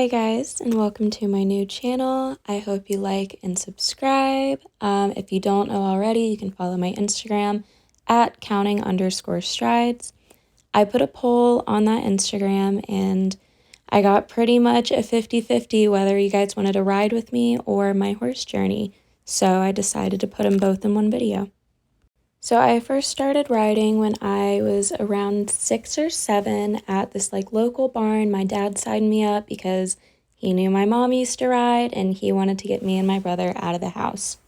Hi guys, and welcome to my new channel. I hope you like and subscribe. If you don't know already, you can follow my Instagram at counting_strides. I put a poll on that Instagram and I got pretty much a 50-50 whether you guys wanted to ride with me or my horse journey. So I decided to put them both in one video. So I first started riding when I was around 6 or 7 at this local barn. My dad signed me up because he knew my mom used to ride and he wanted to get me and my brother out of the house.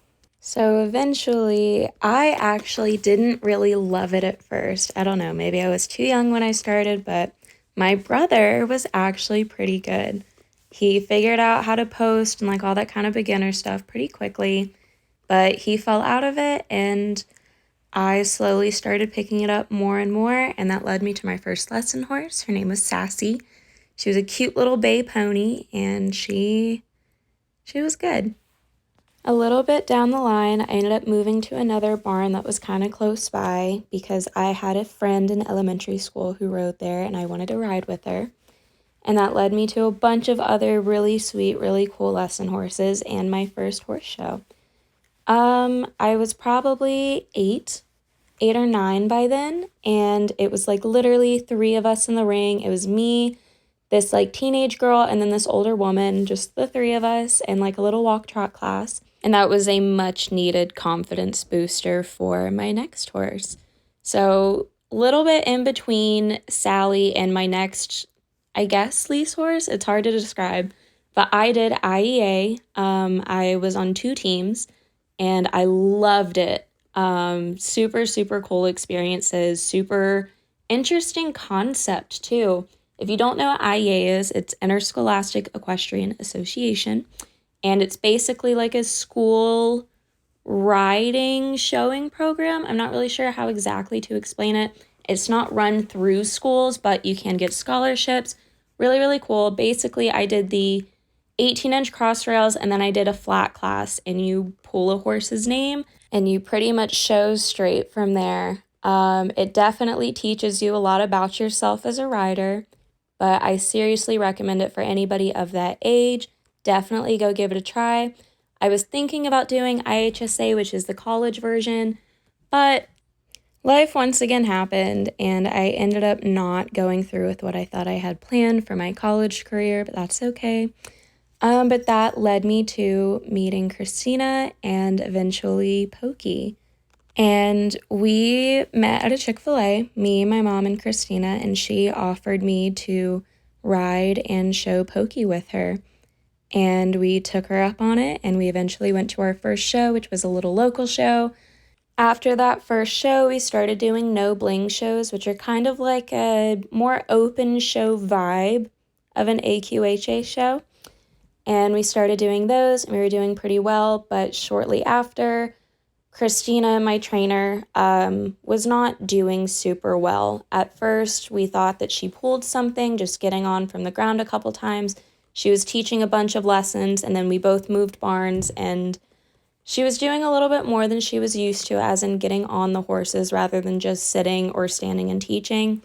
So eventually, I actually didn't really love it at first. I don't know, maybe I was too young when I started, but my brother was actually pretty good. He figured out how to post and all that kind of beginner stuff pretty quickly, but he fell out of it and I slowly started picking it up more and more, and that led me to my first lesson horse. Her name was Sassy. She was a cute little bay pony, and she was good. A little bit down the line, I ended up moving to another barn that was kind of close by because I had a friend in elementary school who rode there, and I wanted to ride with her. And that led me to a bunch of other really sweet, really cool lesson horses and my first horse show. I was probably 8 or 9 by then, and it was literally 3 of us in the ring. It was me, this teenage girl, and then this older woman, just the 3 of us, and a little walk trot class. And that was a much needed confidence booster for my next horse. So a little bit in between Sally and my next, I guess, lease horse. It's hard to describe, but I did IEA. I was on 2 teams and I loved it. Super, super cool experiences, super interesting concept too. If you don't know what IEA is, it's Interscholastic Equestrian Association, and it's basically like a school riding showing program. I'm not really sure how exactly to explain it. It's not run through schools, but you can get scholarships. Really, really cool. Basically, I did the 18-inch cross rails, and then I did a flat class, and you pull a horse's name, and you pretty much show straight from there. It definitely teaches you a lot about yourself as a rider, but I seriously recommend it for anybody of that age. Definitely go give it a try. I was thinking about doing IHSA, which is the college version, but life once again happened, and I ended up not going through with what I thought I had planned for my college career, but that's okay. But that led me to meeting Christina and eventually Pokey. And we met at a Chick-fil-A, me, my mom, and Christina, and she offered me to ride and show Pokey with her. And we took her up on it, and we eventually went to our first show, which was a little local show. After that first show, we started doing no bling shows, which are kind of like a more open show vibe of an AQHA show. And we started doing those, and we were doing pretty well, but shortly after, Christina, my trainer, was not doing super well. At first, we thought that she pulled something, just getting on from the ground a couple times. She was teaching a bunch of lessons, and then we both moved barns, and she was doing a little bit more than she was used to, as in getting on the horses rather than just sitting or standing and teaching.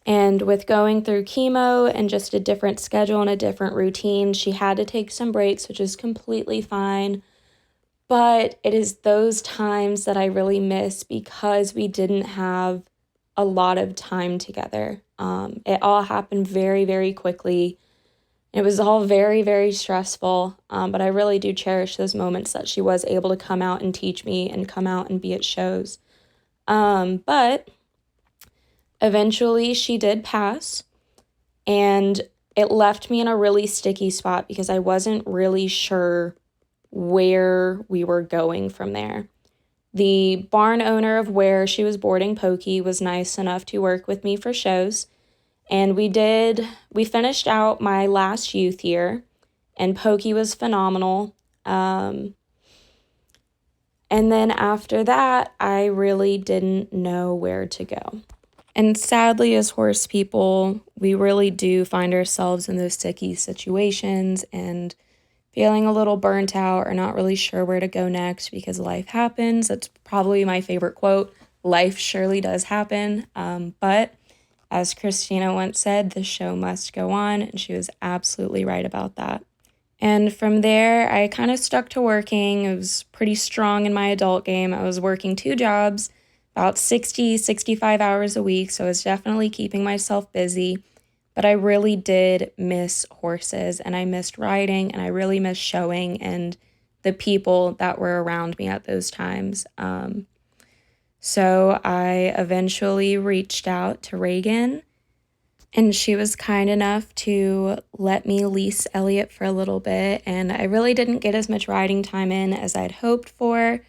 And with going through chemo and just a different schedule and a different routine, she had to take some breaks, which is completely fine. But it is those times that I really miss because we didn't have a lot of time together. It all happened very, very quickly. It was all very, very stressful, but I really do cherish those moments that she was able to come out and teach me and come out and be at shows. But eventually she did pass, and it left me in a really sticky spot because I wasn't really sure where we were going from there. The barn owner of where she was boarding Pokey was nice enough to work with me for shows, and we finished out my last youth year, and Pokey was phenomenal. And then after that, I really didn't know where to go. And sadly, as horse people, we really do find ourselves in those sticky situations and feeling a little burnt out or not really sure where to go next because life happens. That's probably my favorite quote. Life surely does happen. But As Christina once said, the show must go on, and she was absolutely right about that. And from there, I kind of stuck to working. I was pretty strong in my adult game. I was working 2 jobs, about 60, 65 hours a week, so I was definitely keeping myself busy. But I really did miss horses, and I missed riding, and I really missed showing and the people that were around me at those times. So I eventually reached out to Reagan, and she was kind enough to let me lease Elliot for a little bit, and I really didn't get as much riding time in as I'd hoped for.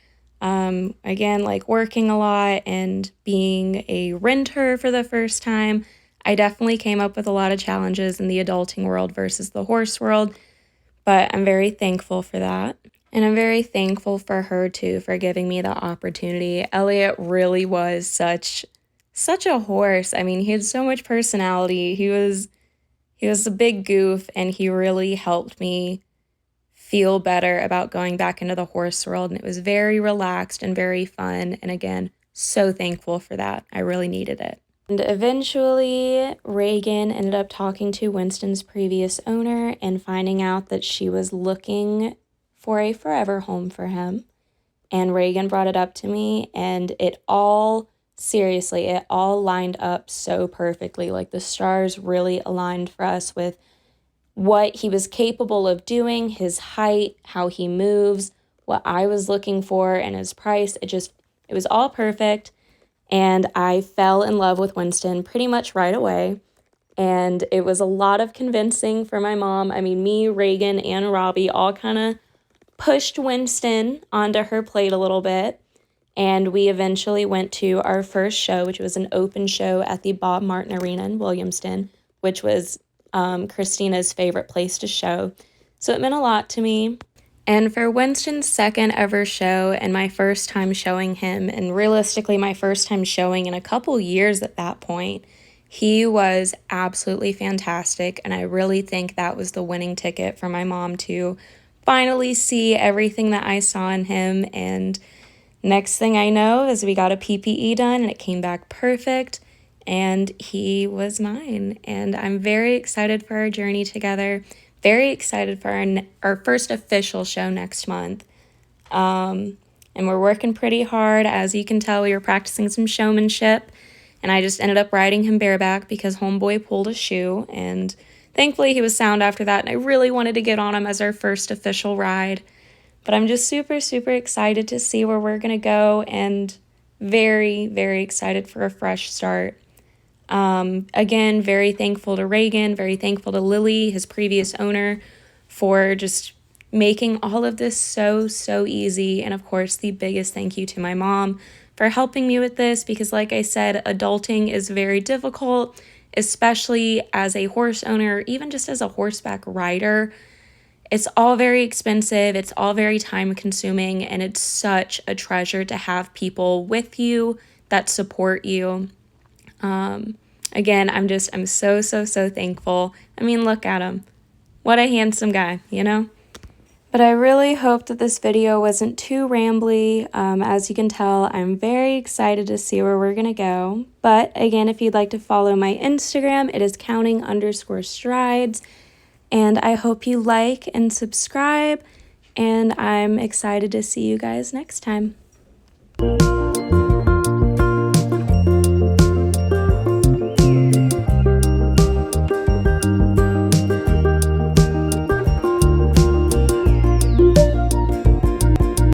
Again, like working a lot and being a renter for the first time, I definitely came up with a lot of challenges in the adulting world versus the horse world, but I'm very thankful for that. And I'm very thankful for her too for giving me the opportunity. Elliot really was such a horse. I mean, he had so much personality. He was a big goof, and he really helped me feel better about going back into the horse world, and it was very relaxed and very fun, and again, so thankful for that. I really needed it. And eventually, Reagan ended up talking to Winston's previous owner and finding out that she was looking for a forever home for him. And Reagan brought it up to me, and it all lined up so perfectly. Like, the stars really aligned for us with what he was capable of doing, his height, how he moves, what I was looking for, and his price. It was all perfect. And I fell in love with Winston pretty much right away. And it was a lot of convincing for my mom. I mean, me, Reagan, and Robbie all kind of pushed Winston onto her plate a little bit. And we eventually went to our first show, which was an open show at the Bob Martin Arena in Williamston, which was Christina's favorite place to show. So it meant a lot to me. And for Winston's second ever show and my first time showing him, and realistically my first time showing in a couple years at that point, he was absolutely fantastic. And I really think that was the winning ticket for my mom to finally see everything that I saw in him. And next thing I know is we got a PPE done, and it came back perfect, and he was mine. And I'm very excited for our journey together. Very excited for our first official show next month. And we're working pretty hard. As you can tell, we were practicing some showmanship, and I just ended up riding him bareback because homeboy pulled a shoe, and thankfully he was sound after that, and I really wanted to get on him as our first official ride. But I'm just super, super excited to see where we're going to go, and very, very excited for a fresh start. Again, very thankful to Reagan, very thankful to Lily, his previous owner, for just making all of this so, so easy. And of course, the biggest thank you to my mom for helping me with this, because like I said, adulting is very difficult, especially as a horse owner, even just as a horseback rider. It's all very expensive, it's all very time consuming, and it's such a treasure to have people with you that support you. Again, I'm so, so, so thankful. I mean, look at him. What a handsome guy, you know? But I really hope that this video wasn't too rambly. As you can tell, I'm very excited to see where we're going to go. But again, if you'd like to follow my Instagram, it is counting_strides. And I hope you like and subscribe. And I'm excited to see you guys next time.